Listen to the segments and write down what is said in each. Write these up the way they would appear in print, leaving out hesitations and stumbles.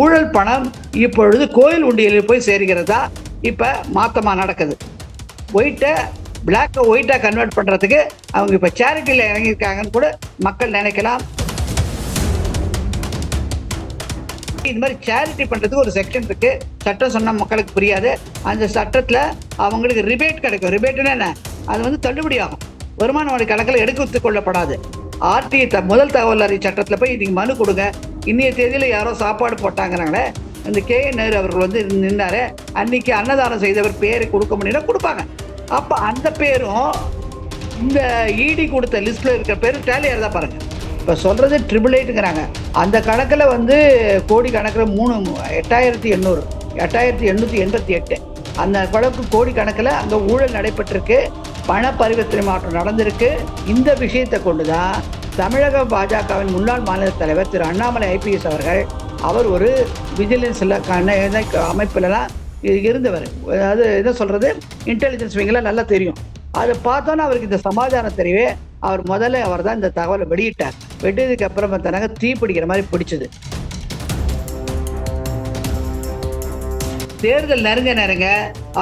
ஊழல் பணம் இப்பொழுது கோயில் உண்டியலில் போய் சேர்கிறதா இப்போ மாத்தமாக நடக்குது. ஒயிட்டை பிளாக்கை ஒயிட்டாக கன்வெர்ட் பண்ணுறதுக்கு அவங்க இப்போ சேரிட்டியில் இறங்கியிருக்காங்கன்னு கூட மக்கள் நினைக்கலாம். இது மாதிரி சேரிட்டி பண்ணுறதுக்கு ஒரு செக்ஷன் இருக்கு. சட்டம் சொன்னால் மக்களுக்கு புரியாது. அந்த சட்டத்தில் அவங்களுக்கு ரிபேட் கிடைக்கும். ரிபேட்னா என்ன? அது வந்து தள்ளுபடி ஆகும். வருமான வரி கணக்கில் எடுத்துக் கொள்ளப்படாது. ஆர்டிஐ முதல் தகவல் அறிக்கை சட்டத்தில் போய் நீங்கள் மனு கொடுங்க. இன்னைய தேதியில் யாரோ சாப்பாடு போட்டாங்கிறாங்களே, இந்த KN நேரு அவர்கள் வந்து நின்னாரு, அன்னைக்கு அன்னதானம் செய்தவர் பேரை கொடுக்க முடியும்னா கொடுப்பாங்க. அப்போ அந்த பேரும் இந்த இடி கொடுத்த லிஸ்ட்டில் இருக்கிற பேரும் டேலியாக தான் பாருங்கள். இப்போ சொல்கிறது 888ங்கிறாங்க. அந்த கணக்கில் வந்து கோடி கணக்கில் 8,800 8,888 அந்த வழக்கு கோடி கணக்கில் அங்கே ஊழல் நடைபெற்றிருக்கு. பண பரிவர்த்தனை மாற்றம் நடந்திருக்கு. இந்த விஷயத்தை கொண்டு தான் தமிழக பாஜகவின் முன்னாள் மாநில தலைவர் திரு அண்ணாமலை IPS அவர்கள், அவர் ஒரு விஜிலன்ஸில் அமைப்பிலலாம் இருந்தவர். அதாவது என்ன சொல்கிறது, இன்டெலிஜென்ஸ் விங்கெல்லாம் நல்லா தெரியும். அதை பார்த்தோன்னா அவருக்கு இந்த சமாதானம் தெரியவே அவர் முதல்ல அவர் தான் இந்த தகவலை வெளியிட்டார். வெட்டியதுக்கு அப்புறம் பார்த்தாங்க தீ பிடிக்கிற மாதிரி பிடிச்சது. தேர்தல் நெருங்க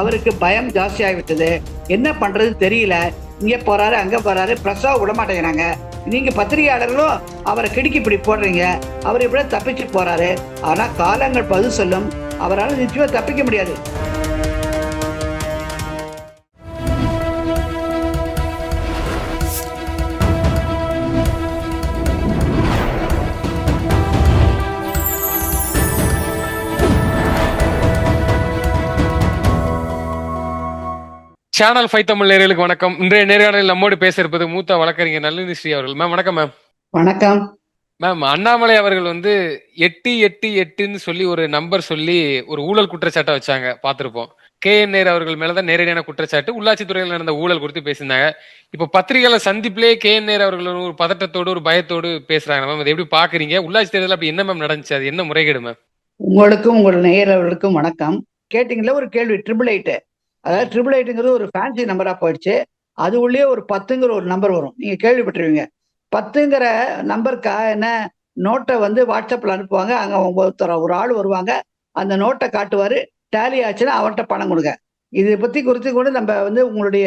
அவருக்கு பயம் ஜாஸ்தியாகிவிட்டது. என்ன பண்ணுறது தெரியல. இங்கே போகிறாரு, அங்கே போகிறாரு, ப்ரெஸ்ஸாக விட மாட்டேங்கிறாங்க. நீங்கள் பத்திரிகையாளர்களும் அவரை கிடுக்கி இப்படி போடுறீங்க. அவர் இப்படியே தப்பிச்சு போகிறாரு. ஆனால் காலங்கள் பதில் சொல்லும். அவரால் நிச்சயமாக தப்பிக்க முடியாது. சேனல் 5 தமிழ் நேயர்களுக்கு வணக்கம். இன்றைய நேர்காணலில் நம்மோடு பேச இருப்பது மூத்த வழக்கறிஞர் நளினி ஸ்ரீ அவர்கள். மேம் வணக்கம். மேம் வணக்கம். மேம், அண்ணாமலை அவர்கள் வந்து 888ன்னு சொல்லி ஒரு நம்பர் சொல்லி ஒரு ஊழல் குற்றச்சாட்டை வச்சாங்க, பார்த்திருப்போம். KN நேரு அவர்கள் மேலதான் நேரடியான குற்றச்சாட்டு. உள்ளாட்சித்துறையில் நடந்த ஊழல் குறித்து பேசியிருந்தாங்க. இப்ப பத்திரிகையாளர் சந்திப்பிலே KN நேரு அவர்கள் ஒரு பதட்டத்தோடு ஒரு பயத்தோடு பேசுறாங்க. மேம், அதை எப்படி பாக்குறீங்க? உள்ளாட்சி தேர்தல் அப்படி என்ன மேம் நடந்துச்சு? அது என்ன முறைகேடு மேம்? உங்களுக்கும் உங்கள் நேயர்களுக்கும் வணக்கம். கேட்டீங்களா ஒரு கேள்வி, 888. அதாவது 888ங்கிறது ஒரு ஃபேன்சி நம்பரா போயிடுச்சு. அது உள்ளே ஒரு 10ங்கிற ஒரு நம்பர் வரும். நீங்க கேள்விப்பட்டிருவீங்க. 10ங்கிற நம்பருக்கா என்ன நோட்டை வந்து வாட்ஸ்அப்ல அனுப்புவாங்க. அங்க ஒருத்தர் ஒரு ஆள் வருவாங்க, அந்த நோட்டை காட்டுவாரு. டேலி ஆச்சுன்னா அவர்கிட்ட பணம் கொடுங்க. இதை பத்தி குறித்து கூட நம்ம வந்து உங்களுடைய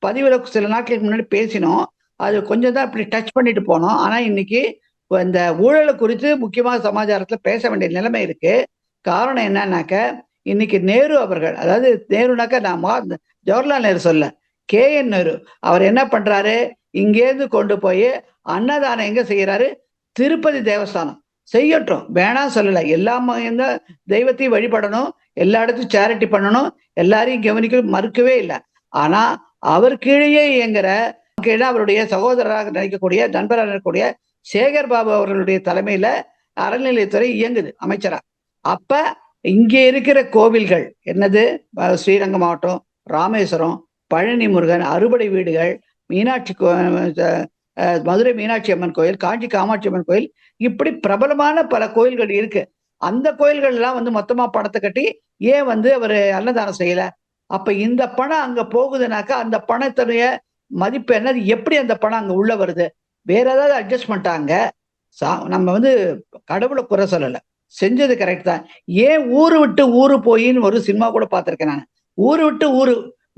பதிவில் சில நாட்களுக்கு முன்னாடி பேசினோம். அது கொஞ்சம் தான் இப்படி டச் பண்ணிட்டு போனோம். ஆனா இன்னைக்கு இந்த ஊழலை குறித்து முக்கியமாக சமாச்சாரத்துல பேச வேண்டிய நிலைமை இருக்கு. காரணம் என்னன்னாக்க, இன்னைக்கு நேரு அவர்கள், அதாவது நேருனாக்க நான் ஜவஹர்லால் நேரு சொல்ல, KN நேரு அவர் என்ன பண்றாரு, இங்கேருந்து கொண்டு போய் அன்னதானம் எங்க செய்யறாரு? திருப்பதி தேவஸ்தானம் செய்யட்டும், வேணாம் சொல்லல. எல்லா தெய்வத்தையும் வழிபடணும், எல்லா இடத்தையும் சேரிட்டி பண்ணணும், எல்லாரையும் கவனிக்க மறுக்கவே இல்லை. ஆனா அவர் கீழே இயங்குற கீழே அவருடைய சகோதரராக நினைக்கக்கூடிய நண்பராக இருக்கக்கூடிய சேகர் பாபு அவர்களுடைய தலைமையில அறநிலையத்துறை இயங்குது அமைச்சரா. அப்ப இங்கே இருக்கிற கோவில்கள் என்னது, ஸ்ரீரங்கம் மாவட்டம், ராமேஸ்வரம், பழனி முருகன், அறுபடை வீடுகள், மீனாட்சி மதுரை மீனாட்சி அம்மன் கோயில், காஞ்சி காமாட்சி அம்மன் கோயில், இப்படி பிரபலமான பல கோயில்கள் இருக்கு. அந்த கோயில்கள் எல்லாம் வந்து மொத்தமா பணத்தை கட்டி ஏன் வந்து அவர் அன்னதானம் செய்யல? அப்ப இந்த பணம் அங்க போகுதுனாக்கா அந்த பணத்துடைய மதிப்பு என்னது? எப்படி அந்த பணம் அங்க உள்ள வருது? வேற ஏதாவது அட்ஜஸ்ட்மெண்ட்டாங்க? நம்ம வந்து கடவுளை குறை சொல்லலை, செஞ்சது கரெக்ட் தான். ஏன் ஊரு விட்டு ஊரு போயின்னு ஒரு சினிமா கூட பார்த்துருக்கேன் நான். ஊரு விட்டு ஊரு,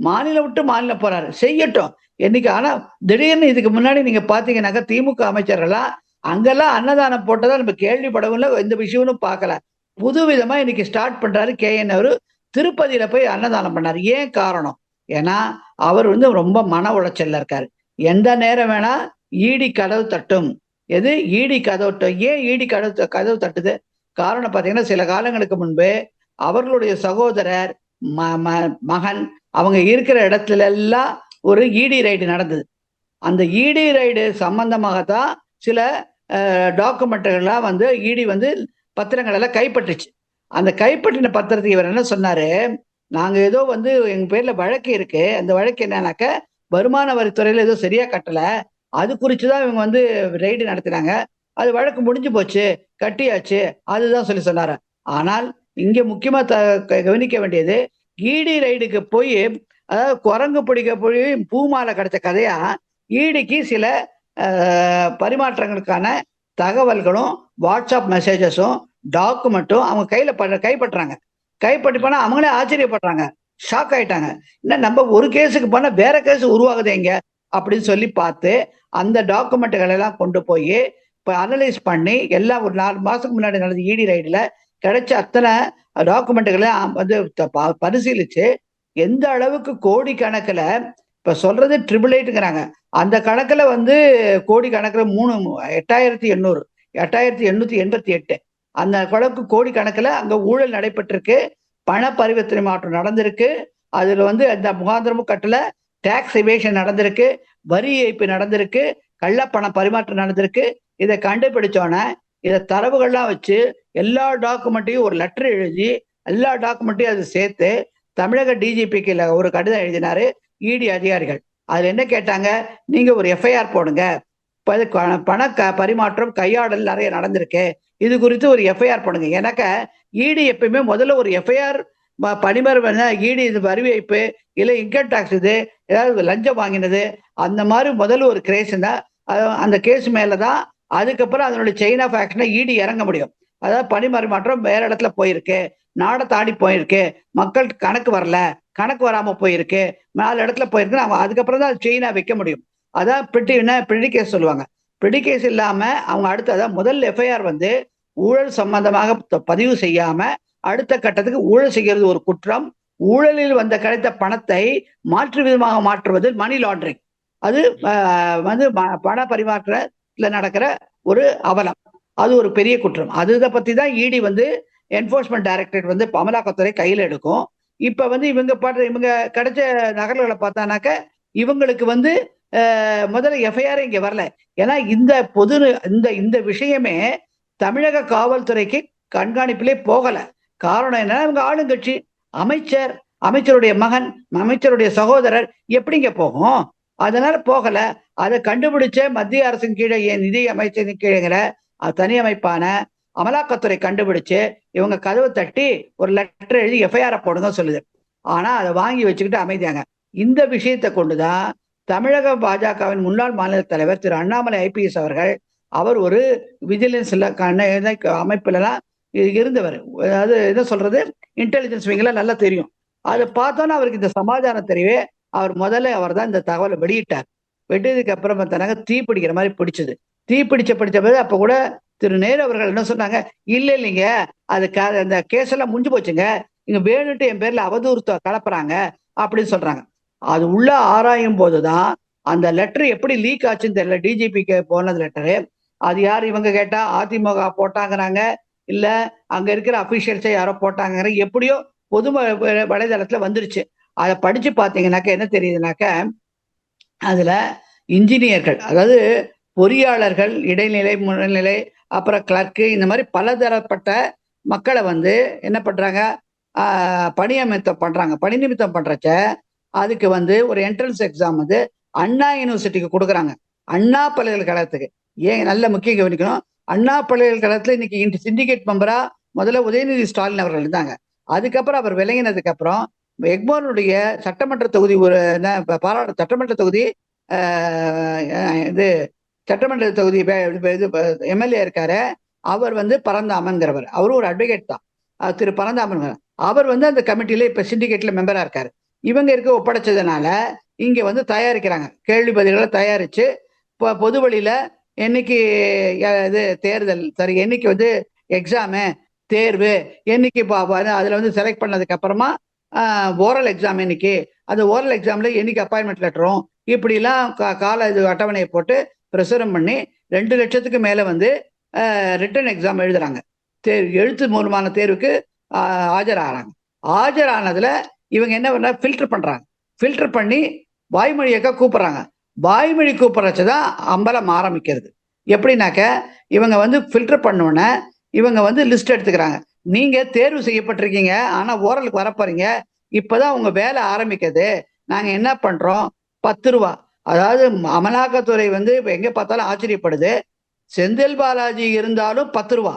மாநிலம் விட்டு மாநிலம் போறாரு, செய்யட்டும் என்னைக்கு. ஆனா திடீர்னு இதுக்கு முன்னாடி நீங்க பாத்தீங்கன்னாக்கா திமுக அமைச்சர்கள்லாம் அங்கெல்லாம் அன்னதானம் போட்டதா நம்ம கேள்விப்படவும் இல்லை, எந்த விஷயமும் பார்க்கல. புது விதமா இன்னைக்கு ஸ்டார்ட் பண்றாரு KN அவரு. திருப்பதியில போய் அன்னதானம் பண்ணாரு. ஏன் காரணம்? ஏன்னா அவர் வந்து ரொம்ப மன உளைச்சல்ல இருக்காரு. எந்த நேரம் வேணா ஈடி கதவு தட்டும். எது ஈடி கதவு? ஏன் ஈடி கதவு தட்டுது? காரணம் பார்த்தீங்கன்னா, சில காலங்களுக்கு முன்பு அவர்களுடைய சகோதரர் மகன் அவங்க இருக்கிற இடத்துல எல்லாம் ஒரு இடி ரைடு நடந்தது. அந்த இடி ரைடு சம்பந்தமாகத்தான் சில டாக்குமெண்ட்டுகள்லாம் வந்து இடி வந்து பத்திரங்கள் எல்லாம் கைப்பற்றுச்சு. அந்த கைப்பற்றின பத்திரத்துக்கு இவர் என்ன சொன்னாரு, நாங்க ஏதோ வந்து எங்க பேர்ல வழக்கு இருக்கு, அந்த வழக்கு என்னன்னாக்க வருமான வரித்துறையில ஏதோ சரியா கட்டல, அது குறிச்சுதான் இவங்க வந்து ரைடு நடத்தினாங்க, அது வழக்கு முடிஞ்சு போச்சு, கட்டியாச்சு, அதுதான் சொல்லி சொன்னாரு. ஆனால் இங்க முக்கியமா கவனிக்க வேண்டியது, ஈடி ரைடுக்கு போய், அதாவது குரங்கு பிடிக்க போய் பூமாலை கிடைச்ச கதையா ஈடிக்கு சில பரிமாற்றங்களுக்கான தகவல்களும் வாட்ஸ்அப் மெசேஜஸும் டாக்குமெண்ட்டும் அவங்க கைப்பற்றாங்க. கைப்பற்றி போனா அவங்களே ஆச்சரியப்படுறாங்க, ஷாக் ஆயிட்டாங்க. என்ன நம்ம ஒரு கேஸுக்கு போனா வேற கேஸ் உருவாகுது எங்க அப்படின்னு சொல்லி பார்த்து அந்த டாக்குமெண்ட்டுகள் எல்லாம் கொண்டு போய் இப்போ அனலைஸ் பண்ணி எல்லாம் ஒரு 4 மாசத்துக்கு முன்னாடி நடந்த இடி ரைடுல கிடைச்ச அத்தனை டாக்குமெண்ட்டுகளையும் வந்து பரிசீலிச்சு எந்த அளவுக்கு கோடி கணக்குல இப்ப சொல்றது 888ங்கிறாங்க. அந்த கணக்குல வந்து கோடி கணக்குல 8,800 8,888 அந்த கணக்கு கோடி கணக்குல அங்க ஊழல் நடைபெற்றிருக்கு. பண பரிவர்த்தனை மாற்றம் நடந்திருக்கு. அதுல வந்து அந்த முகாந்திரமும் கட்டல, டாக்ஸ் எவேஷன் நடந்திருக்கு, வரி ஏய்ப்பு நடந்திருக்கு, கள்ளப்பண பரிமாற்றம் நடந்திருக்கு. இதை கண்டுபிடிச்சோன்னே இதை தரவுகள்லாம் வச்சு எல்லா டாக்குமெண்ட்டையும் ஒரு லெட்டர் எழுதி எல்லா டாக்குமெண்ட்டையும் அது சேர்த்து தமிழக டிஜிபிக்கு ஒரு கடிதம் எழுதினாரு இடி அதிகாரிகள். அதுல என்ன கேட்டாங்க, நீங்க ஒரு எஃப்ஐஆர் போடுங்க, பண பரிமாற்றம் கையாடல் நிறைய நடந்திருக்கு, இது குறித்து ஒரு எஃப்ஐஆர் போடுங்க. எனக்கு இடி எப்பயுமே முதல்ல ஒரு எஃப்ஐஆர் பணிமரம் இடி இது வரி வைப்பு இல்லை இன்கம் டாக்ஸ் இது ஏதாவது லஞ்சம் வாங்கினது அந்த மாதிரி முதல்ல ஒரு கேஸ் தான். அந்த கேஸ் மேலதான் அதுக்கப்புறம் அதனுடைய செயின் ஆஃப் ஆக்ஷனை இடி இறங்க முடியும். அதாவது பணிமறிமாற்றம் வேற இடத்துல போயிருக்கு, நாடை தாண்டி போயிருக்கு, மக்கள் கணக்கு வரல, கணக்கு வராம போயிருக்கு, 4 இடத்துல போயிருக்கு, அவங்க அதுக்கப்புறம் தான் செயினா வைக்க முடியும். அதான் பிடி கேஸ் சொல்லுவாங்க. பிடி கேஸ் இல்லாம அவங்க அடுத்து அதான் முதல் எஃப்ஐஆர் வந்து ஊழல் சம்பந்தமாக பதிவு செய்யாம அடுத்த கட்டத்துக்கு ஊழல் செய்கிறது ஒரு குற்றம். ஊழலில் வந்த கிடைத்த பணத்தை மாற்று விதமாக மாற்றுவது மணி லாண்டரிங். அது வந்து பண பரிமாற்றத்துல நடக்கிற ஒரு அவலம், அது ஒரு பெரிய குற்றம். அதை பத்தி தான் இடி வந்து என்போர்ஸ்மெண்ட் டைரக்டரேட் வந்து அமலாக்கத்துறை கையில எடுக்கும். இப்ப வந்து இவங்க கிடைச்ச நகல்களை பார்த்தானாக்க இவங்களுக்கு வந்து முதல்ல எஃப்ஐஆர் இங்க வரல. ஏன்னா இந்த விஷயமே தமிழக காவல்துறைக்கு கண்காணிப்பிலே போகல. காரணம் என்ன, இவங்க ஆளுங்கட்சி, அமைச்சருடைய மகன், அமைச்சருடைய சகோதரர் எப்படிங்க போகும்? அதனால போகல. அதை கண்டுபிடிச்ச மத்திய அரசின் கீழே நிதி அமைச்சரின் கீழேங்கிற தனி அமைப்பான அமலாக்கத்துறை கண்டுபிடிச்சு இவங்க கதவை தட்டி ஒரு லெட்டர் எழுதி எஃப்ஐஆர் போடுங்க சொல்லுது. ஆனா அதை வாங்கி வச்சுக்கிட்டு அமைதியாங்க. இந்த விஷயத்தை கொண்டுதான் தமிழக பாஜகவின் முன்னாள் மாநில தலைவர் திரு அண்ணாமலை ஐபிஎஸ் அவர்கள், அவர் ஒரு விஜிலன்ஸ் அமைப்புல எல்லாம் இருந்தவர். அதாவது என்ன சொல்றது, இன்டெலிஜென்ஸ் விங்கெல்லாம் நல்லா தெரியும். அதை பார்த்தோன்னா அவருக்கு இந்த சமாதானம் தெரியவே முதல்ல அவர் தான் இந்த தகவலை வெளியிட்டார். வெட்டதுக்கு அப்புறம் பார்த்தாங்க தீ பிடிக்கிற மாதிரி பிடிச்சது. தீ பிடிச்ச போது அப்ப கூட திரு நேரு அவர்கள் என்ன சொன்னாங்க, இல்லைங்க அது அந்த கேஸ் எல்லாம் முடிஞ்சு போச்சுங்க, இங்க வேணுட்டு என் பேர்ல அவதூறு கலப்புறாங்க அப்படின்னு சொல்றாங்க. அது உள்ள ஆராயும் போதுதான் அந்த லெட்டர் எப்படி லீக் ஆச்சுன்னு தெரியல. டிஜிபிக்கு போனது லெட்டரு, அது யார் இவங்க கேட்டா அதிமுக போட்டாங்கிறாங்க, இல்ல அங்க இருக்கிற அபிஷியல்ஸை யாரோ போட்டாங்க, எப்படியோ பொது வலைதளத்துல வந்துருச்சு. அதை படிச்சு பார்த்தீங்கன்னாக்க என்ன தெரியுதுனாக்க, அதுல இன்ஜினியர்கள், அதாவது பொறியாளர்கள், இடைநிலை, முன்னிலை, அப்புறம் கிளர்க்கு, இந்த மாதிரி பலதரப்பட்ட மக்களை வந்து என்ன பண்றாங்க, பணி நிமித்தம் பண்றச்ச அதுக்கு வந்து ஒரு என்ட்ரன்ஸ் எக்ஸாம் வந்து அண்ணா யூனிவர்சிட்டிக்கு கொடுக்குறாங்க. அண்ணா பல்கலைக்கழகத்துக்கு. ஏன் நல்ல முக்கியம் கவனிக்கணும், அண்ணா பல்கலைக்கழகத்துல இன்னைக்கு சிண்டிகேட் மெம்பரா முதல்ல உதயநிதி ஸ்டாலின் அவர்கள் இருந்தாங்க. அதுக்கப்புறம் அவர் விலகினதுக்கு அப்புறம் எக்மோனுடைய சட்டமன்ற தொகுதி சட்டமன்ற தொகுதி சட்டமன்ற தொகுதி எம்எல்ஏ இருக்காரு, அவர் வந்து பரந்தாமன்கிறவர். அவரும் ஒரு அட்வொகேட் தான், திரு பரந்தாமன். அவர் வந்து அந்த கமிட்டியில இப்ப சிண்டிகேட்ல மெம்பரா இருக்காரு. இவங்க இருக்க ஒப்படைச்சதுனால இங்க வந்து தயாரிக்கிறாங்க, கேள்வி பதில்களை தயாரிச்சு இப்போ பொது வழியில என்னைக்கு இது தேர்தல் சரி, என்னைக்கு வந்து எக்ஸாமு தேர்வு, என்னைக்கு அதுல வந்து செலக்ட் பண்ணதுக்கு அப்புறமா ஓரல் எக்ஸாம் என்னைக்கு, அந்த ஓரல் எக்ஸாம்ல என்னைக்கு அப்பாயின்மெண்ட் லெட்டரும், இப்படிலாம் கால இது அட்டவணையை போட்டு பிரசுரம் பண்ணி 2 லட்சத்துக்கு மேல வந்து ரிட்டன் எக்ஸாம் எழுதுறாங்க. எழுத்து மூலமான தேர்வுக்கு ஆஜராகிறாங்க. ஆஜரானதுல இவங்க என்ன பண்ண ஃபில்டர் பண்றாங்க. ஃபில்டர் பண்ணி வாய்மொழியக்க கூப்பிடுறாங்க. வாய்மொழி கூப்பிடுறச்சுதான் அம்பலம் ஆரம்பிக்கிறது. எப்படின்னாக்க இவங்க வந்து ஃபில்டர் பண்ணோன்னே இவங்க வந்து லிஸ்ட் எடுத்துக்கிறாங்க. நீங்க தேர்வு செய்யப்பட்டிருக்கீங்க, ஆனா ஓரலுக்கு வரப்போறீங்க, இப்பதான் உங்க வேலை ஆரம்பிக்குது, நாங்க என்ன பண்றோம், 10 ரூபா. அதாவது அமலாக்கத்துறை வந்து எங்க பார்த்தாலும் ஆச்சரியப்படுது, செந்தில் பாலாஜி இருந்தாலும் 10 ரூபா,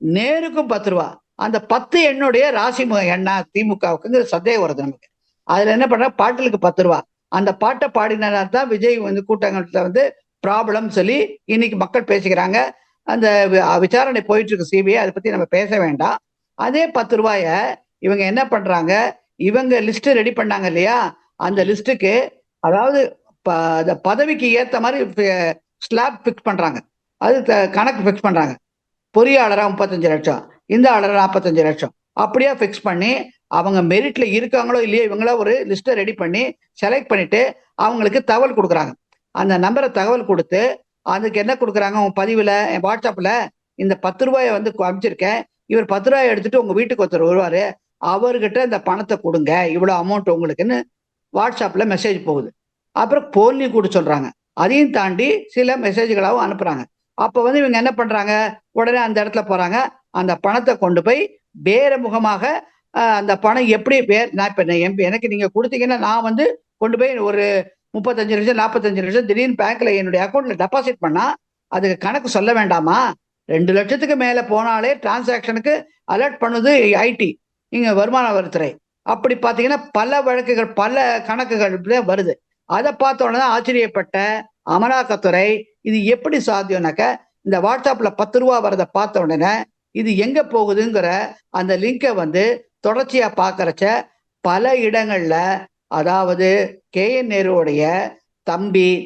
நேருக்கும் 10 ரூபா. அந்த 10 என்னுடைய ராசி எண்ணா திமுகவுக்கு சந்தேகம் வருது நமக்கு. அதுல என்ன பண்ற, பாட்டலுக்கு 10 ரூபா. அந்த பாட்டை பாடினால்தான் விஜய் வந்து கூட்டங்கள்ல வந்து ப்ராப்ளம் சொல்லி இன்னைக்கு மக்கள் பேசிக்கிறாங்க. அந்த விசாரணை போயிட்டு இருக்கு சிபிஐ, அதை பத்தி நம்ம பேச வேண்டாம். அதே 10 ரூபாய இவங்க என்ன பண்றாங்க, இவங்க லிஸ்ட் ரெடி பண்ணாங்க இல்லையா, அந்த லிஸ்ட்டுக்கு அதாவது அந்த பதவிக்கு ஏத்த மாதிரி ஸ்லாப் பிக்ஸ் பண்றாங்க. அது கணக்கு பிக்ஸ் பண்றாங்க. பொறியாளரா 35 லட்சம், இந்த ஆளரா 45 லட்சம், அப்படியே பிக்ஸ் பண்ணி அவங்க மெரிட்ல இருக்காங்களோ இல்லையோ இவங்களா ஒரு லிஸ்ட்டை ரெடி பண்ணி செலக்ட் பண்ணிட்டு அவங்களுக்கு தகவல் கொடுக்குறாங்க. அந்த நம்பரை தகவல் கொடுத்து அதுக்கு என்ன கொடுக்குறாங்க, உங்க பதிவுல வாட்ஸ்அப்ல இந்த 10 ரூபாயை வந்து அனுப்பிச்சிருக்கேன், இவர் 10 ரூபாயை எடுத்துட்டு உங்க வீட்டுக்கு ஒருத்தர் வருவாரு, அவர்கிட்ட இந்த பணத்தை கொடுங்க, இவ்வளவு அமௌண்ட் உங்களுக்குன்னு வாட்ஸ்அப்ல மெசேஜ் போகுது. அப்புறம் போன்லயும் கூட சொல்றாங்க. அதையும் தாண்டி சில மெசேஜ்களாவும் அனுப்புறாங்க. அப்ப வந்து இவங்க என்ன பண்றாங்க, உடனே அந்த இடத்துல போறாங்க, அந்த பணத்தை கொண்டு போய் வேற முகமாக அந்த பணம் எப்படி நான் இப்ப எனக்கு நீங்க கொடுத்தீங்கன்னா நான் வந்து கொண்டு போய் ஒரு 35 லட்சம் 45 லட்சம் திடீர்னு பேங்க்ல என்னுடைய அக்கௌண்ட்ல டெபாசிட் பண்ணா அதுக்கு கணக்கு சொல்ல வேண்டாமா? 2 லட்சத்துக்கு மேல போனாலே டிரான்சாக்ஷனுக்கு அலர்ட் பண்ணுது ஐடி, நீங்க வருமான வரித்துறை. அப்படி பாத்தீங்கன்னா பல வழக்குகள் பல கணக்குகள் வருது. அதை பார்த்த உடனே ஆச்சரியப்பட்ட அமலாக்கத்துறை இது எப்படி சாத்தியம்னாக்க, இந்த வாட்ஸ்அப்ல 10 ரூபா வரதை பார்த்த உடனே இது எங்க போகுதுங்கிற அந்த லிங்கை வந்து தொடர்ச்சியா பார்க்கறச்ச பல இடங்கள்ல, அதாவது KN நேருடைய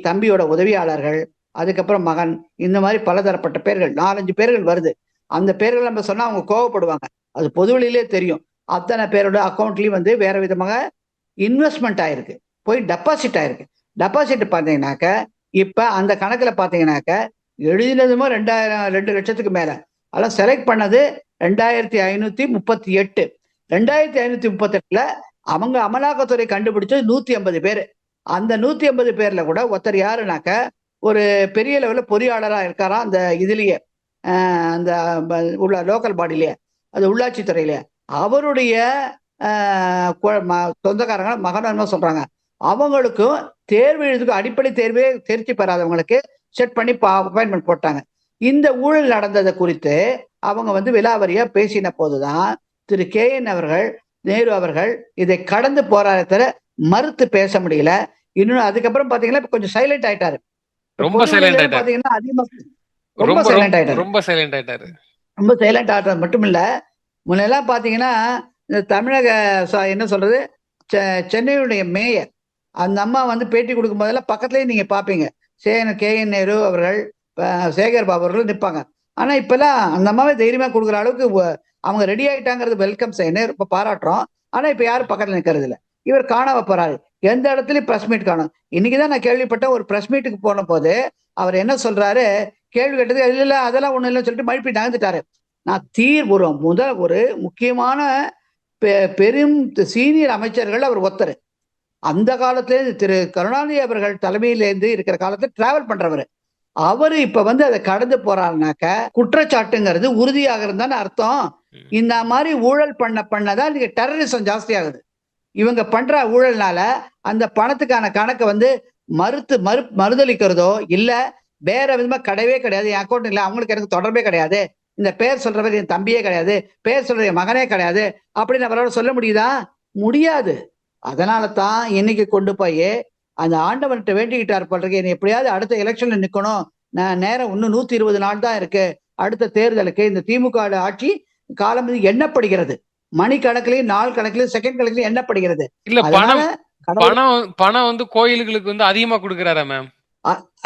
தம்பியோட உதவியாளர்கள், அதுக்கப்புறம் மகன், இந்த மாதிரி பலதரப்பட்ட பேர்கள் 4-5 பேர்கள் வருது. அந்த பேர்கள் நம்ம சொன்னா அவங்க கோவப்படுவாங்க, அது பொதுவெளியிலே தெரியும். அத்தனை பேரோட அக்கௌண்ட்லயும் வந்து வேற விதமாக இன்வெஸ்ட்மெண்ட் ஆயிருக்கு, போய் டெபாசிட் ஆயிருக்கு. டெபாசிட் பார்த்தீங்கன்னாக்க இப்ப அந்த கணக்குல பார்த்தீங்கன்னாக்க எழுதினதுமோ 2 லட்சத்துக்கு மேல, அதெல்லாம் செலக்ட் பண்ணது 2538. 2538ல அவங்க அமலாக்கத்துறை கண்டுபிடிச்சது 150 பேர். அந்த 150 பேர்ல கூட ஒருத்தர் யாருனாக்க ஒரு பெரிய லெவல்ல பொறியாளரா இருக்காராம் அந்த இதுலயே, அந்த உள்ள லோக்கல் பாடியிலேயே, அது உள்ளாட்சி துறையிலேயே. அவருடைய சொந்தக்காரங்க மகன் சொல்றாங்க, அவங்களுக்கும் தேர்வு எழுதுக்கு அடிப்படை தேர்வே தேர்ச்சி பெறாதவங்களுக்கு செட் பண்ணி அப்பாயின்மெண்ட் போட்டாங்க. இந்த ஊழல் நடந்ததை குறித்து அவங்க வந்து விலாவரியா பேசின போதுதான் திரு KN நேரு அவர்கள் இதை கடந்து போராட்டத்துல மறுத்து பேச முடியல. இன்னும் அதுக்கப்புறம் பாத்தீங்கன்னா கொஞ்சம் சைலண்ட் ஆயிட்டாரு. ரொம்ப சைலண்ட் ஆயிட்டாரு. பாத்தீங்கன்னா அதிகமா ரொம்ப சைலண்ட் ஆயிட்டாரு. ரொம்ப சைலண்ட் ஆயிட்டாரு. ரொம்ப சைலண்ட் ஆகிறது மட்டும் இல்ல, முன்னெல்லாம் பாத்தீங்கன்னா இந்த தமிழக என்ன சொல்றது, சென்னையுடைய மேயர் அந்த அம்மா வந்து பேட்டி கொடுக்கும் போதெல்லாம் பக்கத்துலயே நீங்க பாப்பீங்க KN நேரு அவர்கள், சேகர் பாபு அவர்கள் நிற்பாங்க. ஆனா இப்பெல்லாம் அந்த அம்மாவே தைரியமா கொடுக்குற அளவுக்கு அவங்க ரெடி ஆயிட்டாங்கிறது வெல்கம் செய்யணும், ரொம்ப பாராட்டுறோம். ஆனா இப்ப யாரும் பக்கத்துல நிக்கிறது இல்ல. இவர் காணாம போறாரு, எந்த இடத்துலயும் பிரஸ் மீட் காணும். இன்னைக்குதான் நான் கேள்விப்பட்டேன், ஒரு பிரஸ் மீட்டுக்கு போன போது அவர் என்ன சொல்றாரு, கேள்வி கேட்டது இல்ல அதெல்லாம் ஒண்ணு இல்லைன்னு சொல்லிட்டு மழுப்பி நகர்ந்துட்டாரு. நான் ஒரு முக்கியமான பெரும் சீனியர் அமைச்சர்கள் அவர் ஒருத்தர். அந்த காலத்திலே திரு கருணாநிதி அவர்கள் தலைமையிலேருந்து இருக்கிற காலத்துல டிராவல் பண்றவர். அவரு இப்ப வந்து அதை கடந்து போறாருனாக்க குற்றச்சாட்டுங்கிறது உறுதியாக இருந்தான்னு அர்த்தம். இந்த மாதிரி ஊழல் பண்ணதான் நீங்க டெரரிசம் ஜாஸ்தி ஆகுது. இவங்க பண்ற ஊழல்னால அந்த பணத்துக்கான கணக்கை வந்து மறுதளிக்கிறதோ இல்ல வேற விதமா கிடையவே கிடையாது, என் அக்கௌண்ட் இல்ல, அவங்களுக்கு எனக்கு தொடர்பே கிடையாது, இந்த பேர் சொல்றவர் என் தம்பியே கிடையாது, பேர் சொல்ற என் மகனே கிடையாது அப்படின்னு அவரோட சொல்ல முடியுதா? முடியாது. அதனால தான் இன்னைக்கு கொண்டு போய் அந்த ஆண்டவன்கிட்ட வேண்டிக்கிட்டார் போட்டிருக்கு, என்னை எப்படியாவது அடுத்த எலெக்ஷன்ல நிக்கணும், நான் நேரம் இன்னும் 120 நாள் தான் இருக்கு அடுத்த தேர்தலுக்கு, இந்த திமுக ஆட்சி காலம் எண்ணப்படுகிறது, மணி கணக்குலயும் நாள் கணக்குலயும் செகண்ட் கணக்குலயும் எண்ணப்படுகிறது. இல்ல பணம் வந்து கோயில்களுக்கு வந்து அதிகமா கொடுக்கறாரா மேம்?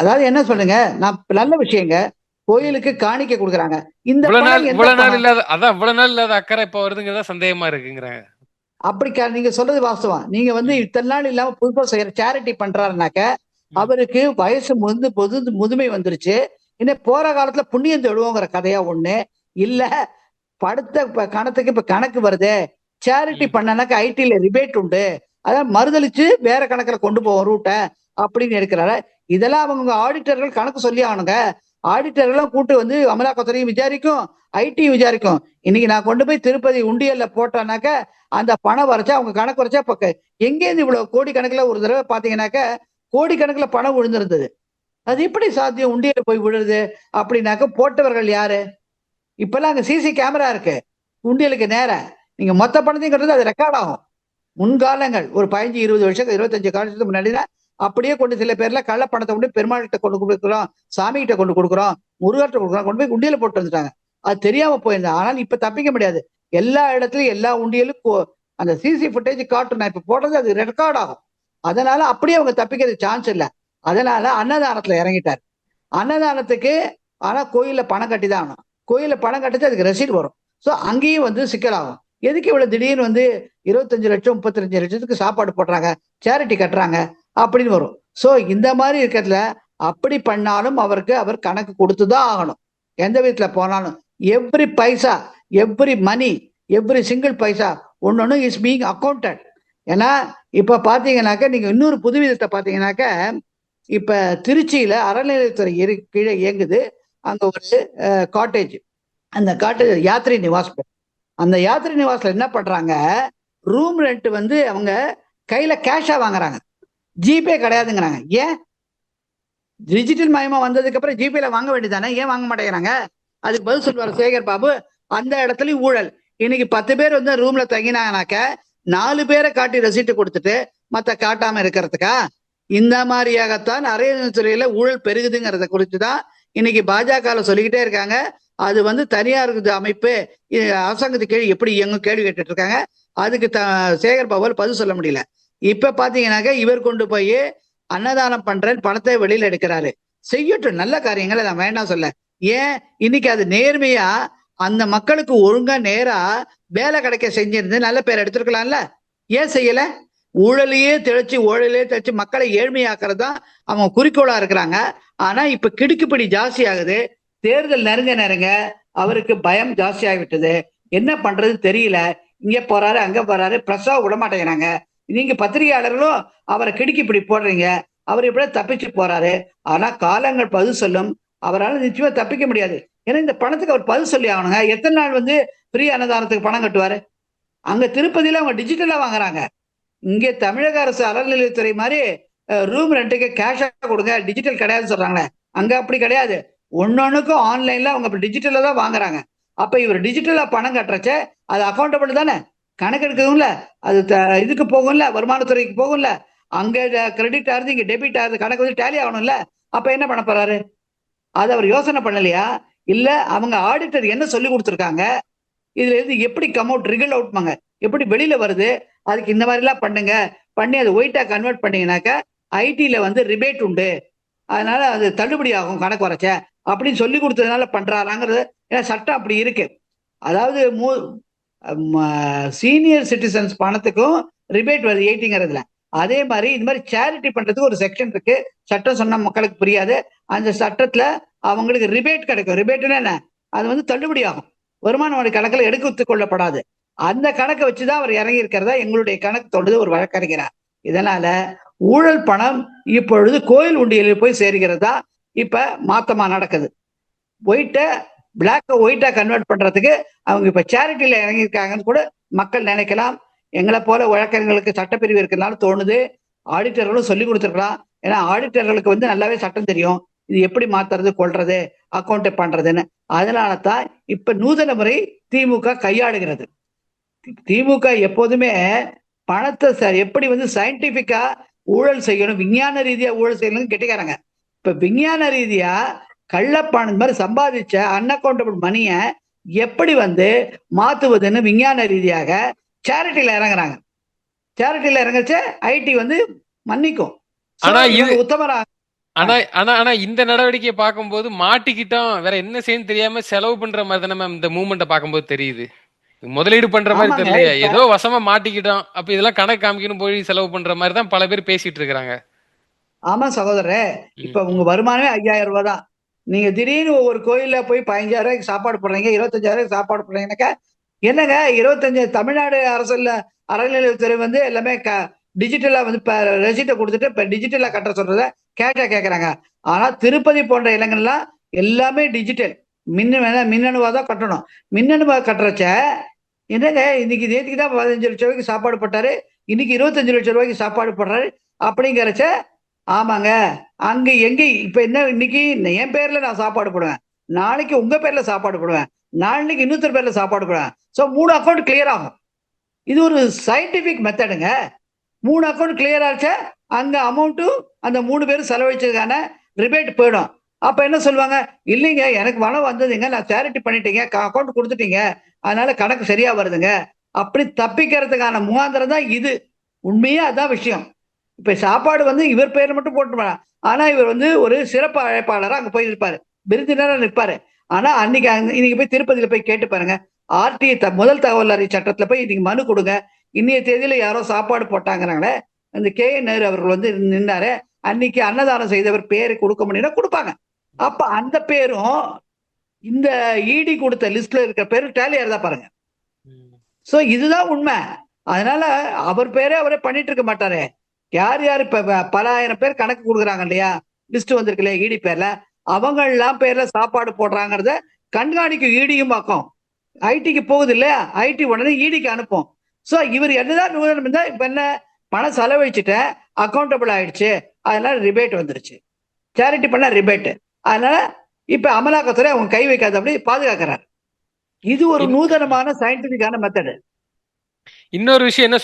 அதாவது என்ன சொல்லுங்க, நான் நல்ல விஷயங்க, கோயிலுக்கு காணிக்க கொடுக்குறாங்க. இந்த இவ்வளவு நாள் இல்லாத அக்கறை இப்ப வருதுங்கிறதா சந்தேகமா இருக்குங்கிறாங்க. அப்படி நீங்க சொல்றது வாஸ்தவம். நீங்க வந்து இத்தனை நாள் இல்லாம புதுசா செய்யற சேரிட்டி பண்றாருனாக்க அவருக்கு வயசு முதுமை வந்துருச்சு, இன்னும் போற காலத்துல புண்ணியம் தேடுவோங்கிற கதையா ஒண்ணு இல்ல, படுத்த கணத்துக்கு இப்ப கணக்கு வருது, சேரிட்டி பண்ணனாக்க ஐடில ரிபேட் உண்டு, அதான் மறுதளிச்சு வேற கணக்குல கொண்டு போவோம் ரூட்டை அப்படின்னு எடுக்கிறாரு. இதெல்லாம் அவங்க ஆடிட்டர்கள் கணக்கு சொல்லி ஆகணுங்க. ஆடிட்டர்களும் கூட்டு வந்து அமலாக்கத்துறையும் விசாரிக்கும், ஐடியும் விசாரிக்கும். இன்னைக்கு நான் கொண்டு போய் திருப்பதி உண்டியல்ல போட்டேன்னாக்க அந்த பணம் வரைச்சா அவங்க கணக்கு வரைச்சா பக்க எங்கேருந்து இவ்வளவு கோடி கணக்குல ஒரு தடவை பாத்தீங்கன்னாக்க கோடிக்கணக்குல பணம் விழுந்திருந்தது. அது எப்படி சாத்தியம் உண்டியல போய் விழுது அப்படின்னாக்க போட்டவர்கள் யாரு? இப்பெல்லாம் அங்க சிசி கேமரா இருக்கு, உண்டியலுக்கு நேரம் நீங்க மொத்த பணத்தையும் கட்டுறது அது ரெக்கார்ட் ஆகும். முன்காலங்கள் ஒரு 15-20 வருஷம் 25 வருஷத்துக்கு முன்னாடி அப்படியே கொண்டு சில பேர்ல கள்ளப்பணத்தை கொண்டு பெருமாள்கிட்ட கொண்டு கொடுக்குறோம், சாமி கிட்ட கொண்டு கொடுக்குறோம், முருகர்கிட்ட கொடுக்குறோம், கொண்டு போய் உண்டியல போட்டு வந்துட்டாங்க. அது தெரியாம போயிருந்தேன். ஆனால் இப்ப தப்பிக்க முடியாது. எல்லா இடத்துலயும் எல்லா உண்டியலும் அந்த சிசி ஃபுட்டேஜ் காட்டும். நான் இப்ப போடுறது அது ரெக்கார்ட் ஆகும். அதனால அப்படியே அவங்க தப்பிக்கிறது சான்ஸ் இல்லை. அதனால அன்னதானத்துல இறங்கிட்டார். அன்னதானத்துக்கு ஆனா கோயில்ல பணம் கட்டி தான் ஆகணும். கோயில்ல பணம் கட்டிச்சு அதுக்கு ரசீட் வரும். ஸோ அங்கேயும் வந்து சிக்கலாகும். எதுக்கு இவ்வளவு திடீர்னு வந்து 25 லட்சம் 35 லட்சத்துக்கு சாப்பாடு போடுறாங்க, சேரிட்டி கட்டுறாங்க அப்படின்னு வரும். ஸோ இந்த மாதிரி இருக்கிறதுல அப்படி பண்ணாலும் அவர் கணக்கு கொடுத்துதான் ஆகணும். எந்த விதத்துல போனாலும் எவ்ரி பைசா, எவ்ரி மணி, எவ்ரி சிங்கிள் பைசா ஒன்னொன்னு இஸ் பீங் அக்கௌண்டட். ஏன்னா இப்ப பாத்தீங்கன்னாக்க நீங்க இன்னொரு புதுவிதத்தை பாத்தீங்கன்னாக்க, இப்ப திருச்சியில அறநிலையத்துறை கீழே இயங்குது. அங்க ஒரு காட்டேஜ், அந்த காட்டேஜ் யாத்ரி நிவாஸ். அந்த யாத்ரி நிவாஸ்ல என்ன பண்றாங்க, ரூம் ரெண்ட் வந்து அவங்க கையில கேஷா வாங்குறாங்க, ஜிபே கிடையாதுங்கிறாங்க. ஏன்? டிஜிட்டல் மயமா வந்ததுக்கு அப்புறம் ஜிபேல வாங்க வேண்டியதானே, ஏன் வாங்க மாட்டேங்கிறாங்க? அதுக்கு பதில் சொல்லுவார் சேகர் பாபு, அந்த இடத்துலயும் ஊழல். இன்னைக்கு 10 பேர் வந்து ரூம்ல தங்கினாங்கனாக்க 4 பேரை காட்டி ரசீட்டு கொடுத்துட்டு மத்த காட்டாம இருக்கிறதுக்கா? இந்த மாதிரியாகத்தான் அறநிலையத்துறையில ஊழல் பெருகுதுங்கிறத குறித்துதான் இன்னைக்கு பாஜக சொல்லிக்கிட்டே இருக்காங்க. அது வந்து தனியார் அமைப்பு அரசாங்கத்துக்கு கீழே எப்படி இயங்கும் கேள்வி கேட்டுட்டு இருக்காங்க. அதுக்கு சேகர் பாபுவால் பதில் சொல்ல முடியல. இப்ப பாத்தீங்கன்னாக்க இவர் கொண்டு போய் அன்னதானம் பண்றேன் பணத்தை வெளியில எடுக்கிறாரு. செய்யட்டும், நல்ல காரியங்களை நான் வேண்டாம் சொல்ல. ஏன் இன்னைக்கு அது நேர்மையா அந்த மக்களுக்கு ஒழுங்கா நேரா வேலை கிடைக்க செஞ்சிருந்து நல்ல பேர் எடுத்திருக்கலாம்ல? ஏன் செய்யல? ஊழலையே தெளிச்சு மக்களை ஏழ்மையாக்குறது தான் அவங்க குறிக்கோளா இருக்கிறாங்க. ஆனா இப்ப கிடுக்குப்பிடி ஜாஸ்தி ஆகுது. தேர்தல் நெருங்க அவருக்கு பயம் ஜாஸ்தி ஆகிவிட்டது. என்ன பண்றது தெரியல. இங்க போறாரு அங்க போறாரு, பிரஸ்ஸா விட மாட்டேங்கிறாங்க. நீங்க பத்திரிகையாளர்களும் அவரை கிடுக்கிப்பிடி போடுறீங்க. அவர் எப்படியா தப்பிச்சு போறாரு. ஆனா காலங்கள் பதில் சொல்லும். அவரால் நிச்சயமா தப்பிக்க முடியாது. ஏன்னா இந்த பணத்துக்கு அவர் பதில் சொல்லி ஆகணுங்க. எத்தனை நாள் வந்து ஃப்ரீ அன்னதானத்துக்கு பணம் கட்டுவாரு? அங்க திருப்பதியில அவங்க டிஜிட்டலா வாங்குறாங்க. இங்கே தமிழக அரசு அறநிலையத்துறை மாதிரி ரூம் ரெண்ட்டுக்கு கேஷா கொடுங்க, டிஜிட்டல் கிடையாதுன்னு சொல்றாங்களே, அங்க அப்படி கிடையாது. ஒன்னொன்னுக்கும் ஆன்லைன்ல அவங்க டிஜிட்டலா தான் வாங்குறாங்க. அப்ப இவர் டிஜிட்டலா பணம் கட்டுறச்ச அது அக்கௌண்டபிள் தானே, கணக்கெடுக்கவும்ல, அது இதுக்கு போகும்ல, வருமானத்துறைக்கு போகும்ல, அங்க கிரெடிட் ஆகுது இங்க டெபிட் ஆகுது, கணக்கு வந்து டேலி ஆகணும்ல. அப்ப என்ன பண்ண போறாரு? அது அவர் யோசனை பண்ணலையா? இல்ல அவங்க ஆடிட்டர் என்ன சொல்லி கொடுத்துருக்காங்க, இதுல இருந்து எப்படி கம் அவுட் ரிகல் அவுட்மாங்க, எப்படி வெளியில வருது, அதுக்கு இந்த மாதிரி எல்லாம் பண்ணுங்க, பண்ணி அதை ஒயிட்டா கன்வெர்ட் பண்ணீங்கன்னாக்க ஐடில வந்து ரிபேட் உண்டு, அதனால அது தள்ளுபடி ஆகும் கணக்கு வரைச்ச அப்படின்னு சொல்லி கொடுத்ததுனால பண்றாராங்கிறது. ஏன்னா சட்டம் அப்படி இருக்கு. அதாவது சீனியர் சிட்டிசன்ஸ் பணத்துக்கும் ரிபேட் வருது 80ங்கிறதுல. அதே மாதிரி இந்த மாதிரி சேரிட்டி பண்றதுக்கு ஒரு செக்ஷன் இருக்கு. சட்டம் சொன்னா மக்களுக்கு புரியாது. அந்த சட்டத்துல அவங்களுக்கு ரிபேட் கிடைக்கும். ரிபேட்னா என்ன? அது வந்து தள்ளுபடி ஆகும், வருமான வரி கணக்கில் எடுத்துக் கொள்ளப்படாது. அந்த கணக்கை வச்சுதான் அவர் இறங்கி இருக்கிறதா எங்களுடைய கணக்கு தோன்றது ஒரு வழக்கறிஞர். இதனால ஊழல் பணம் இப்பொழுது கோயில் உண்டியலில் போய் சேர்கிறதா இப்ப மாத்தமா நடக்குது. ஒயிட்டை பிளாக்க ஒயிட்டா கன்வெர்ட் பண்றதுக்கு அவங்க இப்ப சேரிட்டியில இறங்கியிருக்காங்கன்னு கூட மக்கள் நினைக்கலாம். எங்களை போல வழக்கறிஞர்களுக்கு சட்டப்பிரிவு இருக்கிறதுனால தோணுது. ஆடிட்டர்களும் சொல்லி கொடுத்துருக்கலாம். ஏன்னா ஆடிட்டர்களுக்கு வந்து நல்லாவே சட்டம் தெரியும், இது எப்படி மாத்துறது கொள்றது அக்கௌண்ட் பண்றதுன்னு. அதனால தான் இப்ப நூதன முறை திமுக கையாளுகிறது. திமுக எப்போதுமே பணத்தை எப்படி வந்து சயின்டிபிக்கா ஊழல் செய்யணும், விஞ்ஞான ரீதியா ஊழல் செய்யணும்னு கெட்டிக்காரங்க. இப்ப விஞ்ஞான ரீதியா கள்ளப்பணம் மாதிரி சம்பாதிச்ச அன்அக்கௌண்டபிள் மணிய எப்படி வந்து மாத்துவதுன்னு விஞ்ஞான ரீதியாக சேரிட்டியில இறங்குறாங்க. சேரிட்டியில இறங்கச்ச ஐடி வந்து மன்னிக்கும். ஆனா உத்தமரா ஆனா இந்த நடவடிக்கையை பார்க்கும்போது மாட்டிக்கிட்டோம், வேற என்ன செய்யணும் தெரியாம செலவு பண்ற மாதிரி தானே மேம் இந்த மூவ்மெண்ட்டை பார்க்கும்போது தெரியுது. முதலீடு பண்ற மாதிரி தெரியலையா, ஏதோ வசமா மாட்டிக்கிட்டோம், அப்ப இதெல்லாம் கணக்கு காமிக்கணும் போய் செலவு பண்ற மாதிரி தான் பல பேர் பேசிட்டு இருக்காங்க. ஆமா சகோதரரே, இப்ப உங்க வருமானமே 5000 ரூபாய் தான். நீங்க திடீர்னு ஒவ்வொரு கோயில்ல போய் 15,000 ரூபாய்க்கு சாப்பாடு போடுறீங்க, 25,000 சாப்பாடு போடுறீங்கன்னாக்கா என்னங்க 25 தமிழ்நாடு அரசுல அறநிலையத்துறை வந்து எல்லாமே டிஜிட்டலா வந்து ரெசிப்ட கொடுத்துட்டு இப்ப டிஜிட்டலா கட்ட சொல்றத கேஷா கேட்கறாங்க. ஆனா திருப்பதி போன்ற இடங்கள்லாம் எல்லாமே டிஜிட்டல், மின்னணுவா தான் கட்டணும். மின்னணுவா கட்டுறச்ச என்னங்க இன்னைக்கு நேற்றுக்கு தான் 15 லட்சம் ரூபாய்க்கு சாப்பாடு போட்டாரு, இன்னைக்கு 25 லட்சம் ரூபாய்க்கு சாப்பாடு போடுறாரு அப்படிங்கிறச்ச, ஆமாங்க அங்க எங்க இப்ப என்ன இன்னைக்கு என் பேர்ல நான் சாப்பாடு போடுவேன், நாளைக்கு உங்க பேர்ல சாப்பாடு போடுவேன், நாளைக்கு இன்னொருத்தர் பேர்ல சாப்பாடு போடுவேன். ஸோ 3 அக்கௌண்ட் கிளியர் ஆகும். இது ஒரு சயின்டிபிக் மெத்தடுங்க. 3 அக்கௌண்ட் கிளியர் ஆச்சா அங்க அமௌண்ட்டும் அந்த 3 பேரும் செலவழிச்சதுக்கான ரிபேட் போயிடும். அப்ப என்ன சொல்லுவாங்க, இல்லைங்க எனக்கு பணம் வந்ததுங்க, நான் சேரிட்டி பண்ணிட்டீங்க, அக்கௌண்ட் கொடுத்துட்டீங்க, அதனால கணக்கு சரியா வருதுங்க. அப்படி தப்பிக்கிறதுக்கான முகாந்திரம் தான் இது. உண்மையே அதான் விஷயம். இப்ப சாப்பாடு வந்து இவர் பேர்ல மட்டும் போட்டு, ஆனா இவர் வந்து ஒரு சிறப்பு அழைப்பாளரா அங்க போய் இருப்பாரு, விருந்தினரா நிற்பாரு. ஆனா அன்னைக்கு இன்னைக்கு போய் திருப்பதியில போய் கேட்டு பாருங்க, முதல் தகவல் அறிக்கை சட்டத்துல போய் இன்னைக்கு மனு கொடுங்க, இன்னைய தேதியில யாரோ சாப்பாடு போட்டாங்கிறாங்களே, அந்த KN நேரு அவர்கள் வந்து நின்னாரு, அன்னைக்கு அன்னதானம் செய்தவர் பேரு கொடுக்க முடியும்னா கொடுப்பாங்க. அப்ப அந்த பேரும் இந்த இடி கொடுத்த லிஸ்ட்ல இருக்கிற பேரும் டேலி ஆயிருதா பாருங்க. சோ இதுதான் உண்மை. அதனால அவர் பேரே அவரே பண்ணிட்டு இருக்க மாட்டாரு. யார் யார் இப்ப பல ஆயிரம் பேர் கணக்கு கொடுக்குறாங்க இல்லையா, லிஸ்ட் வந்திருக்கு இல்லையா இடி பேர்ல, அவங்க எல்லாம் பேர்ல சாப்பாடு போடுறாங்கிறத கண்காணிக்கும் இடியும் பக்கம். ஐடிக்கு போகுது இல்லையா, ஐடி உடனே இடிக்கு அனுப்பும். சோ இவர் என்னதான் நூதனம் இருந்தா, இப்ப என்ன பணம் செலவழிச்சுட்டேன், அக்கௌண்டபிள் ஆயிடுச்சு, அதனால ரிபேட் வந்துருச்சு, சேரிட்டி பண்ண ரிபேட், அதனால இப்ப அமலாக்கத்துறை அவங்க கை வைக்காத அப்படி பாதுகாக்கிறார். இது ஒரு நூதனமான சயின்டிபிக்கான மெத்தடு. இன்னொரு விஷயம் என்ன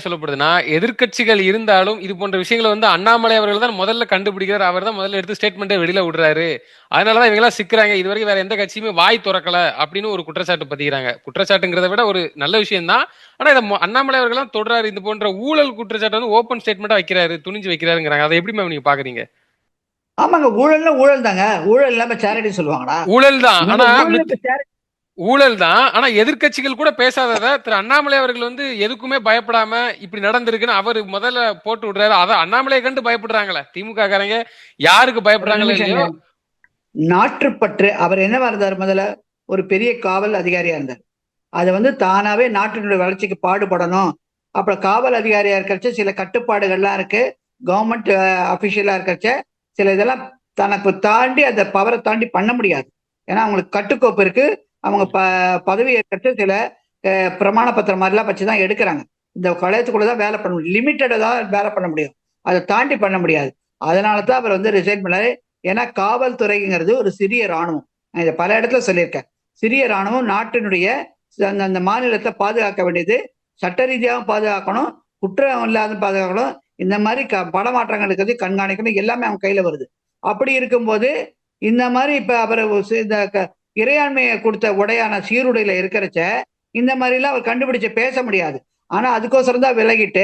சொல்லப்படுதுன்னா எதிர்க்கட்சிகள் இருந்தாலும் இது போன்ற விஷயங்களை வந்து அண்ணாமலை அவர்கள் தான் முதல்ல கண்டுபிடிக்கிறார், அவர் தான் முதல்ல எடுத்து ஸ்டேட்மெண்ட்டை வெளியில விடுறாரு, அதனாலதான் இவங்க எல்லாம் சிக்கிறாங்க, இதுவரைக்கும் வேற எந்த கட்சியுமே வாய் திறக்கல அப்படின்னு ஒரு குற்றச்சாட்டு பதிக்கிறாங்க. குற்றச்சாட்டுங்கிறத விட ஒரு நல்ல விஷயம் தான். ஆனா இதை அண்ணாமலை அவர்கள் தான் தொடராரு, இது போன்ற ஊழல் குற்றச்சாட்டு வந்து ஓப்பன் ஸ்டேட்மெண்டா வைக்கிறாரு, துணிஞ்சு வைக்கிறாருங்கிறாங்க. அதை எப்படி நீங்க பாக்குறீங்க? ஆமாங்க, ஊழல்னா ஊழல் தாங்க. ஊழல் இல்லாம சேரிட்டி சொல்லுவாங்களா? ஊழல் தான். ஆனா ஊழல் தான். ஆனா எதிர்க்கட்சிகள் கூட பேசாதத திரு அண்ணாமலை அவர்கள் வந்து எதுக்குமே பயப்படாம இப்படி நடந்திருக்குன்னு அவர் முதல்ல போட்டு விடுறாரு. அத அண்ணாமலையை கண்டு பயப்படுறாங்களே திமுக காரங்க, யாருக்கு பயப்படுறாங்களோ இல்லையோ. நாட்டுப்பற்று. அவர் என்னவா இருந்தார், முதல்ல ஒரு பெரிய காவல் அதிகாரியா இருந்தார். அது வந்து தானாவே நாட்டினுடைய வளர்ச்சிக்கு பாடுபடணும். அப்புறம் காவல் அதிகாரியா இருக்கிறச்ச சில கட்டுப்பாடுகள்லாம் இருக்கு, கவர்மெண்ட் அபிஷியலா இருக்கிறச்ச சில இதெல்லாம் தனக்கு தாண்டி அந்த பவரை தாண்டி பண்ண முடியாது. ஏன்னா அவங்களுக்கு கட்டுக்கோப்பு இருக்கு. அவங்க பதவி ஏற்கனவே சில பிரமாண பத்திரம் மாதிரிலாம் வச்சுதான் எடுக்கிறாங்க. இந்த கலையத்துக்குள்ளதான் வேலை பண்ண முடியும், லிமிட்டடா தான் வேலை பண்ண முடியும், அதை தாண்டி பண்ண முடியாது. அதனாலதான் அவர் வந்து ரிசைன் பண்ணாரு. ஏன்னா காவல்துறைங்கிறது ஒரு சிறிய இராணுவம். நான் இதை பல இடத்துல சொல்லியிருக்கேன். சிறிய இராணுவம் நாட்டினுடைய அந்த மாநிலத்தை பாதுகாக்க வேண்டியது, சட்ட ரீதியாகவும் பாதுகாக்கணும், குற்றம் இல்லாத பாதுகாக்கணும், இந்த மாதிரி படமாற்றங்கள் இருக்கிறது கண்காணிக்கணும், எல்லாமே அவங்க கையில வருது. அப்படி இருக்கும்போது இந்த மாதிரி இப்ப அவர் இந்த இறையாண்மையை கொடுத்த உடையான சீருடையில இருக்கிறச்ச இந்த மாதிரி எல்லாம் அவர் கண்டுபிடிச்சு பேச முடியாது. ஆனா அதுக்கோசரம் தான் விலகிட்டு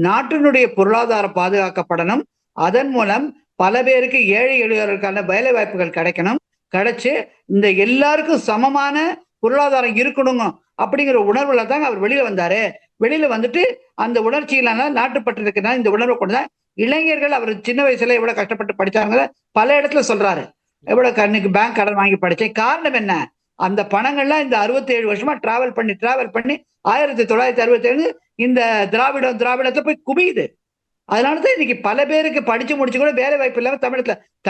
நாட்டினுடைய பொருளாதாரம் பாதுகாக்கப்படணும், அதன் மூலம் பல பேருக்கு ஏழை எளியோருக்கான வேலை வாய்ப்புகள் கிடைக்கணும், கிடைச்சு இந்த எல்லாருக்கும் சமமான பொருளாதாரம் இருக்கணுங்க அப்படிங்கிற உணர்வுல தாங்க அவர் வெளியில வந்தாரு. வெளியில வந்துட்டு அந்த உணர்ச்சியிலான நாட்டுப்பற்று இருக்குன்னா இந்த உணர்வை கொண்டுதான் இளைஞர்கள் அவர் சின்ன வயசுல எவ்வளவு கஷ்டப்பட்டு படிச்சாங்க பல இடத்துல சொல்றாரு. எவ்வளவு கண்ணுக்கு பேங்க் கடன் வாங்கி படிச்சேன். காரணம் என்ன, அந்த பணங்கள்லாம் இந்த 67 வருஷமா டிராவல் பண்ணி 1967 இந்த திராவிடத்துல போய் குவியுது. அதனாலதான் இன்னைக்கு பல பேருக்கு படிச்சு முடிச்சு கூட வேலை வாய்ப்பு இல்லாம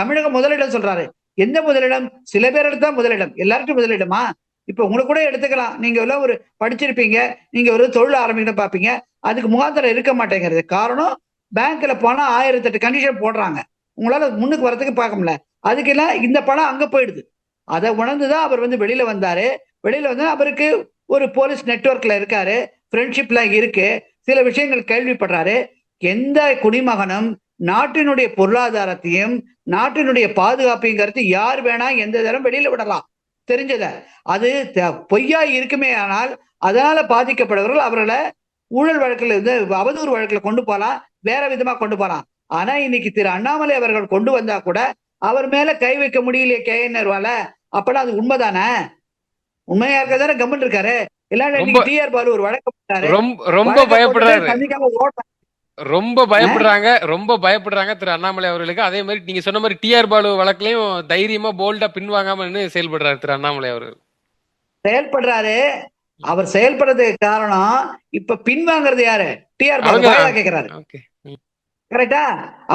தமிழகம் முதலிடம் சொல்றாரு. எந்த முதலிடம்? சில பேருக்கு தான் முதலிடம், எல்லாருக்கும் முதலிடமா? இப்ப உங்களுக்கு கூட எடுத்துக்கலாம், நீங்க எல்லாம் ஒரு படிச்சிருப்பீங்க, நீங்க ஒரு தொழில் ஆரம்பிக்கணும் பாப்பீங்க, அதுக்கு முகாந்திரம் இருக்க மாட்டேங்கிறது காரணம் பேங்க்ல போனா 1008 கண்டிஷன் போடுறாங்க, உங்களால முன்னுக்கு வரதுக்கு பார்க்க முடியல, அதுக்கெல்லாம் இந்த பணம் அங்க போயிடுது. அதை உணர்ந்துதான் அவர் வந்து வெளியில வந்தாரு. வெளியில வந்து அவருக்கு ஒரு போலீஸ் நெட்வொர்க்ல இருக்காரு, ஃப்ரெண்ட்ஷிப்ல இருக்கு, சில விஷயங்கள் கேள்விப்படுறாரு. எந்த குடிமகனும் நாட்டினுடைய பொருளாதாரத்தையும் நாட்டினுடைய பாதுகாப்பையும் கருத்து யார் வேணா எந்த தரம் வெளியில விடலாம், தெரிஞ்சத. அது பொய்யா இருக்குமே, ஆனால் அதனால பாதிக்கப்படுறவர்கள் அவர்களை ஊழல் வழக்குல இருந்து அவதூறு வழக்குல கொண்டு போலாம், வேற விதமா கொண்டு போலாம். ஆனா இன்னைக்கு திரு அண்ணாமலை அவர்கள் கொண்டு வந்தா கூட அவர் மேல கை வைக்க முடியலையே KN நேருவால. அப்பனா அது உண்மைதானே? உண்மையா இருக்கதானே கம்மன் இருக்காரு. இல்ல TR பாலு ஒரு வழக்கு போட்டாரு, ரொம்ப பயப்படுறாரு, சந்திக்காம ஓட்டாரு. ரொம்ப பயப்படுறாங்க திரு அண்ணாமலை அவர்களுக்கு. அதே மாதிரி நீங்க சொன்ன மாதிரி TR பாலு வழக்குலயும் தைரியமா போல்டா பின்வாங்காம செயல்படுறாரு திரு அண்ணாமலை அவர்கள். செயல்படுறாரு. அவர் செயல்படுறதுக்கு காரணம் இப்ப பின்வாங்கிறது யாரு? TR பாலு கேட்கிறாரு. கரெக்டா?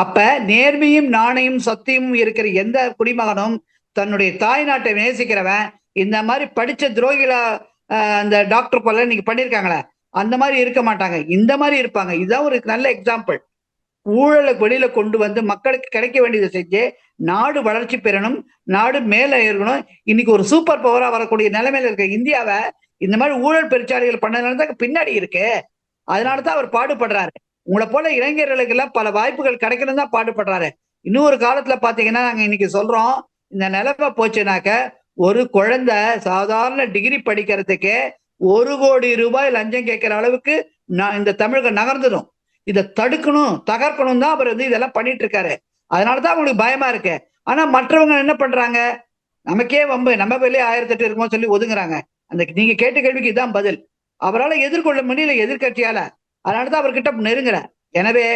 அப்ப நேர்மையும் நாணயம் சத்தியமும் இருக்கிற எந்த குடிமகனும் தன்னுடைய தாய் நாட்டை நேசிக்கிறவன் இந்த மாதிரி படிச்ச துரோகிகளா அந்த டாக்டர் போல நீங்க பண்ணிருக்காங்களே அந்த மாதிரி இருக்க மாட்டாங்க, இந்த மாதிரி இருப்பாங்க. இதுதான் ஒரு நல்ல எக்ஸாம்பிள். ஊழலை வெளியில கொண்டு வந்து மக்களுக்கு கிடைக்க வேண்டியதை செஞ்சு நாடு வளர்ச்சி பெறணும், நாடு மேல ஏறணும். இன்னைக்கு ஒரு சூப்பர் பவரா வரக்கூடிய நிலைமையில இருக்க இந்தியாவை இந்த மாதிரி ஊழல் பெருச்சாளிகள் பண்ணதுனால தான் பின்னாடி இருக்கு. அதனாலதான் அவர் பாடுபடுறாரு. உங்களை போல இளைஞர்களுக்கு எல்லாம் பல வாய்ப்புகள் கிடைக்கணும் தான் பாடுபடுறாரு. இன்னொரு காலத்துல பாத்தீங்கன்னா நாங்க இன்னைக்கு சொல்றோம், இந்த நிலைமை போச்சுனாக்க ஒரு குழந்தை சாதாரண டிகிரி படிக்கிறதுக்கே 1 கோடி ரூபாய் லஞ்சம் கேட்கிற அளவுக்கு இந்த தமிழகம் நகர்ந்துடும். இதை தடுக்கணும், தகர்க்கணும் தான் அவர் இதெல்லாம் பண்ணிட்டு இருக்காரு. அதனாலதான் அவங்களுக்கு பயமா இருக்கு. ஆனா மற்றவங்க என்ன பண்றாங்க, நமக்கே வம்பு, நம்ம வெளியே 1008 இருக்குமோ சொல்லி ஒதுங்குறாங்க. அந்த நீங்க கேட்ட கேள்விக்கு இதான் பதில். அவரால் எதிர்கொள்ள முடியல எதிர்கட்சியால. அதனாலதான் அவர்கிட்ட நெருங்குற. எனவே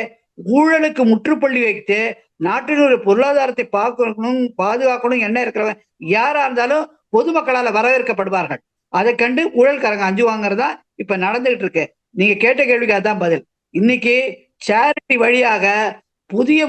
ஊழலுக்கு முற்றுப்புள்ளி வைத்து நாட்டினுடைய பொருளாதாரத்தை பார்க்கணும், பாதுகாக்கணும் என்ன இருக்கிறவன் யாரா இருந்தாலும் பொதுமக்களால வரவேற்கப்படுவார்கள். அதை கண்டு ஊழல்காரங்க அஞ்சுவாங்கிறதா இப்ப நடந்துகிட்டு இருக்கு. நீங்க கேட்ட கேள்விக்கு அதான் பதில். இன்னைக்கு சேரிட்டி வழியாக புதிய